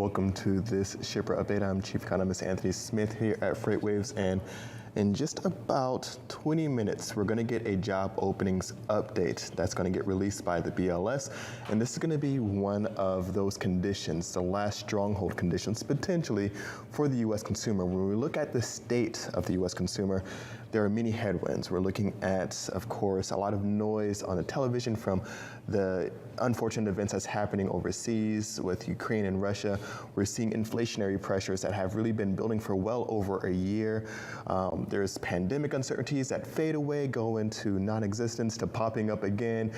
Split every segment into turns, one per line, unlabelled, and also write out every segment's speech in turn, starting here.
welcome to this shipper update. I'm Chief Economist Anthony Smith here at FreightWaves, and in just about 20 minutes, we're going to get a job openings update that's going to get released by the BLS, and this is going to be one of those conditions, the last stronghold conditions, potentially for the U.S. consumer. When we look at the state of the U.S. consumer, there are many headwinds. We're looking at, of course, a lot of noise on the television from the unfortunate events that's happening overseas with Ukraine and Russia. We're seeing inflationary pressures that have really been building for well over a year. There's pandemic uncertainties that fade away, go into non-existence to popping up again.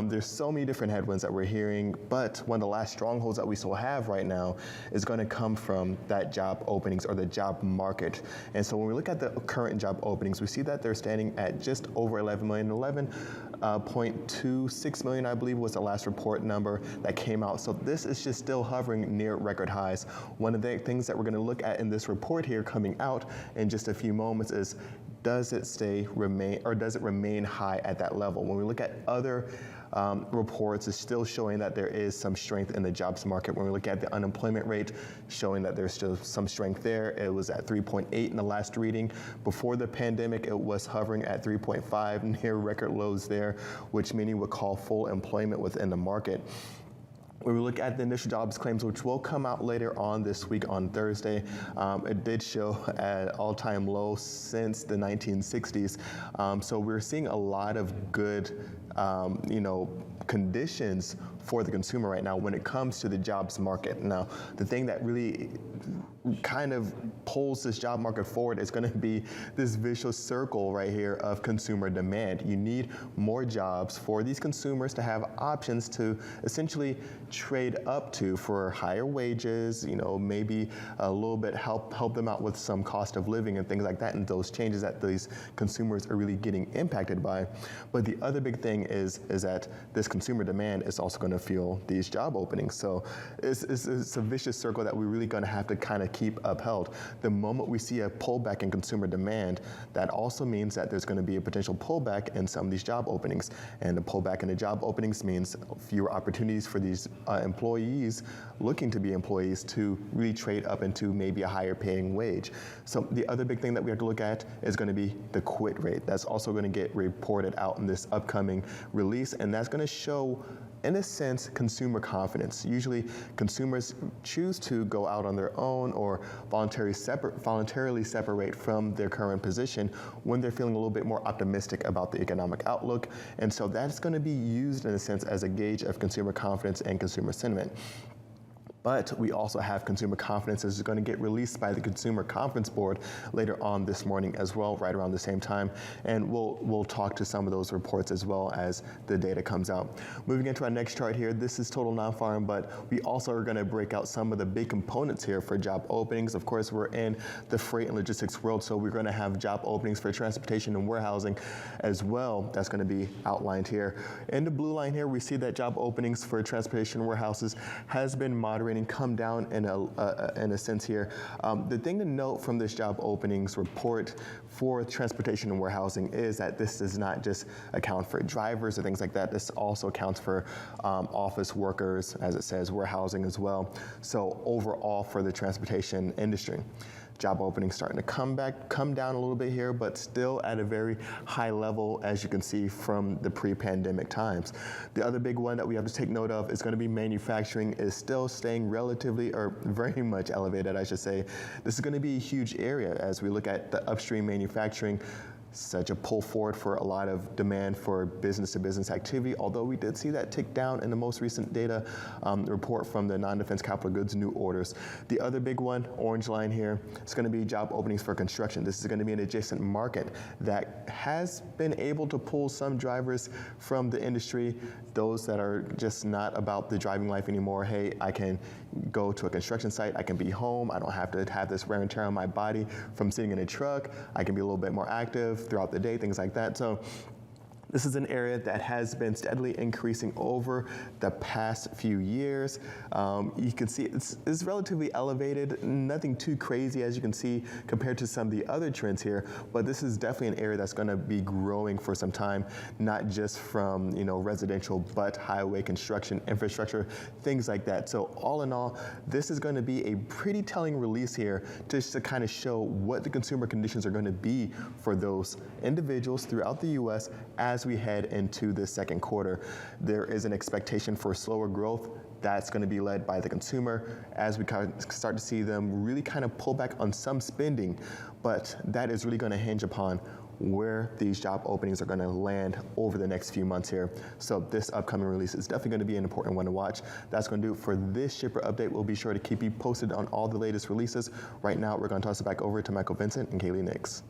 There's so many different headwinds that we're hearing, but one of the last strongholds that we still have right now is going to come from that job openings or the job market. And so when we look at the current job openings, we see that they're standing at just over 11 million, 11.26 million, I believe, was the last report number that came out. So this is just still hovering near record highs. One of the things that we're going to look at in this report here coming out in just a few moments is, does it remain high at that level? When we look at other reports, it's still showing that there is some strength in the jobs market. When we look at the unemployment rate, showing that there's still some strength there. It was at 3.8 in the last reading. Before the pandemic, it was hovering at 3.5, near record lows there, which many would call full employment within the market. When we look at the initial jobs claims, which will come out later on this week on Thursday, it did show at all-time low since the 1960s. So we're seeing a lot of good, conditions for the consumer right now when it comes to the jobs market. Now, the thing that really kind of pulls this job market forward is going to be this vicious circle right here of consumer demand. You need more jobs for these consumers to have options to essentially trade up to for higher wages, maybe a little bit help them out with some cost of living and things like that, and those changes that these consumers are really getting impacted by. But the other big thing is that this consumer demand is also going to fuel these job openings. So it's a vicious circle that we're really going to have to kind of keep upheld. The moment we see a pullback in consumer demand, that also means that there's going to be a potential pullback in some of these job openings. And the pullback in the job openings means fewer opportunities for these employees looking to be employees to really trade up into maybe a higher paying wage. So the other big thing that we have to look at is going to be the quit rate. That's also going to get reported out in this upcoming release, and that's going to show, in a sense, consumer confidence. Usually consumers choose to go out on their own or voluntarily separate from their current position when they're feeling a little bit more optimistic about the economic outlook. And so that's going to be used, in a sense, as a gauge of consumer confidence and consumer sentiment. But we also have consumer confidence is going to get released by the Consumer Conference Board later on this morning as well, right around the same time. And we'll talk to some of those reports as well as the data comes out. Moving into our next chart here, this is total non-farm, but we also are going to break out some of the big components here for job openings. Of course, we're in the freight and logistics world, so we're going to have job openings for transportation and warehousing as well. That's going to be outlined here. In the blue line here, we see that job openings for transportation and warehouses has been moderating, come down in a sense here. The thing to note from this job openings report for transportation and warehousing is that this does not just account for drivers or things like that. This also accounts for office workers, as it says, warehousing as well. So overall for the transportation industry, job openings starting to come down a little bit here, but still at a very high level, as you can see from the pre-pandemic times. The other big one that we have to take note of is going to be manufacturing is still staying relatively, or very much elevated, I should say. This is going to be a huge area as we look at the upstream manufacturing. Such a pull forward for a lot of demand for business-to-business activity, although we did see that tick down in the most recent data report from the non-defense capital goods new orders. The other big one, orange line here, is going to be job openings for construction. This is going to be an adjacent market that has been able to pull some drivers from the industry, those that are just not about the driving life anymore. Hey, I can go to a construction site, I can be home, I don't have to have this wear and tear on my body from sitting in a truck, I can be a little bit more active throughout the day, things like that. So This is an area that has been steadily increasing over the past few years. You can see it's relatively elevated, nothing too crazy as you can see compared to some of the other trends here, but this is definitely an area that's going to be growing for some time, not just from residential, but highway construction, infrastructure, things like that. So all in all, this is going to be a pretty telling release here just to kind of show what the consumer conditions are going to be for those individuals throughout the U.S. as we head into the second quarter. There is an expectation for slower growth. That's going to be led by the consumer as we start to see them really kind of pull back on some spending, but that is really going to hinge upon where these job openings are going to land over the next few months here. So this upcoming release is definitely going to be an important one to watch. That's going to do it for this shipper update. We'll be sure to keep you posted on all the latest releases. Right now, we're going to toss it back over to Michael Vincent and Kaylee Nix.